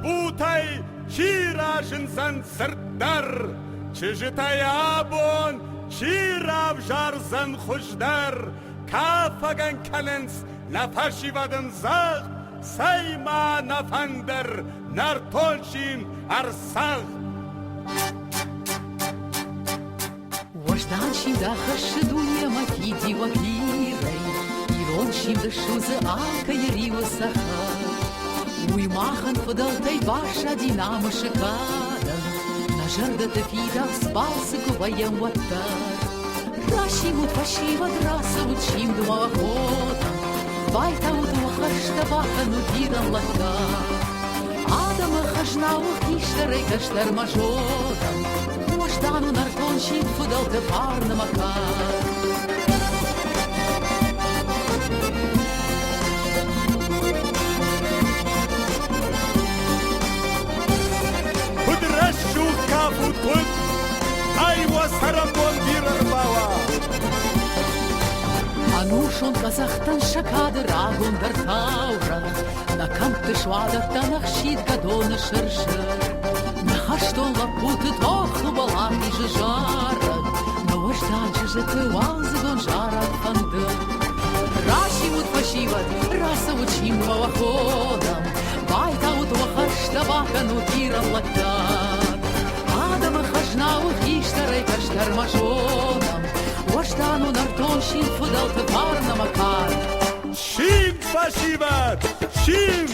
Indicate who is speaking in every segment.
Speaker 1: butai chirav zan sardar, chijitayabon chirav jar zan khushdar, kafagan kalens nafashivadan zag, sayma nafander nartolshin arsag.
Speaker 2: Ождан шим да хашдуя макиди вакирей, Ирон шим да шуза алка ярива саха. Уймахан фадалтай баша динамо шикада, На жардата фида спался куваям ваттар. Рашимут фашива драсавут шим дума охота, Вайтаут вахашта бахану диран лака. Адама хажнау хиштарей каштар мажотам, Ождану нартоншим фудал те парна макар.
Speaker 1: Худращу капу тут, айва сарамон бирарбава.
Speaker 2: Анушон казахтан шакады рагон дар таура, На камты швадата нахшит гадона шыршыр. Нахаштон лапуты тохну балами же жара, Но ождан же ты валзыгон жара фанды. Рашимут фашиват, расавут шим ваваходам, Байтаут вахашта бахану киран лактар. Адама хажнаут иштарай каштар мажонам, Ождану нартоншин фудал ты парна макар.
Speaker 1: Шим фашиват, шим!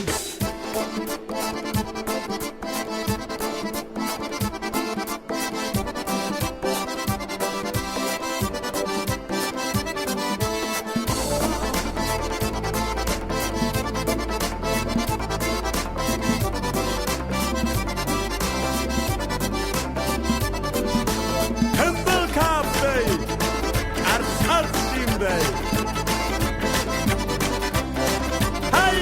Speaker 1: Kandil kapday, arsar shimday. Hay!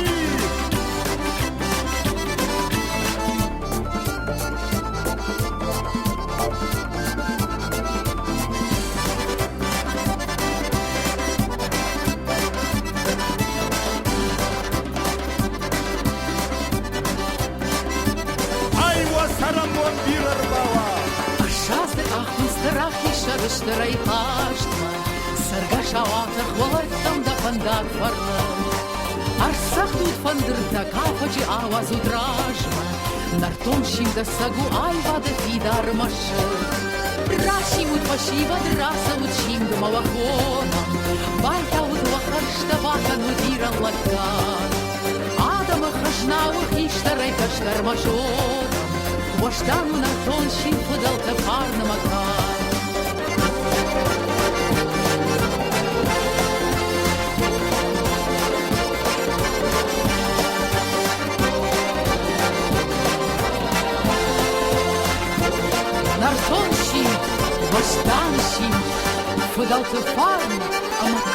Speaker 1: Ayva saramon birarbawa.
Speaker 2: Шазды ахын страхи шарыштырай хаштма, Сарга шавата хвалаттам да пандак фарлам. Арсах тут фандырта кафачи авазу дражма, Нартоншим да сагу айва да фидар машы. Рашимут фашива драсавут шим думавахонам, Байтаут вахаршта бахану диран лаккар. Адама хашнаух иштарай каштар мажонам, Ождану нартоншин фудал те парна макар. Нартоншин, ожданшин фудал те парна макар.